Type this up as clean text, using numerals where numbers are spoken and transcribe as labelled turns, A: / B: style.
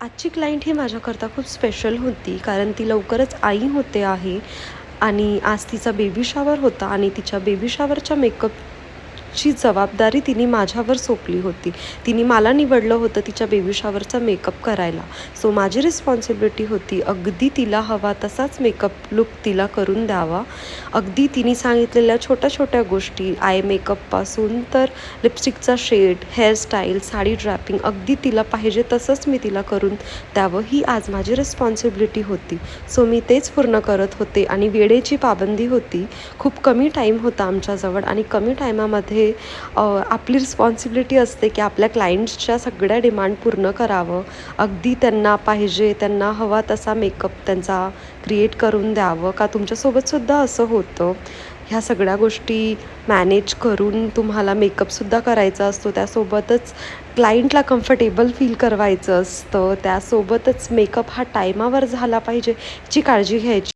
A: आजची क्लायंट ही माझ्याकरता खूप स्पेशल होती, कारण ती लवकरच आई होते आहे आणि आज तिचा बेबी शॉवर होता आणि तिच्या बेबी शॉवरच्या मेकअपची जबाबदारी तिने माझ्यावर सोपली होती. तिने मला निवडलं होतं तिच्या बेबी शॉवरचा मेकअप करायला. सो माझी रिस्पॉन्सिबिलिटी होती अगदी तिला हवा तसाच मेकअप लूक तिला करून द्यावा. अगदी तिने सांगितलेल्या छोट्या छोट्या गोष्टी, आय मेकअपपासून तर लिपस्टिकचा शेड, हेअरस्टाईल, साडी ड्रॅपिंग अगदी तिला पाहिजे तसंच मी तिला करून द्यावं ही आज माझी रिस्पॉन्सिबिलिटी होती. सो मी तेच पूर्ण करत होते आणि वेळेची पाबंदी होती. खूप कमी टाईम होता आमच्याजवळ आणि कमी टायमामध्ये आपली रिस्पॉन्सिबिलिटी असते की आपल्या क्लायंट्सच्या सगळ्या डिमांड पूर्ण करावं. अगदी त्यांना पाहिजे, त्यांना हवा तसा मेकअप त्यांचा क्रिएट करून द्यावं. का तुमच्यासोबतसुद्धा असं होतं? ह्या सगळ्या गोष्टी मॅनेज करून तुम्हाला मेकअपसुद्धा करायचा असतो. त्यासोबतच क्लायंटला कम्फर्टेबल फील करवायचं असतं. त्यासोबतच मेकअप हा टायमावर झाला पाहिजे याची काळजी घ्यायची.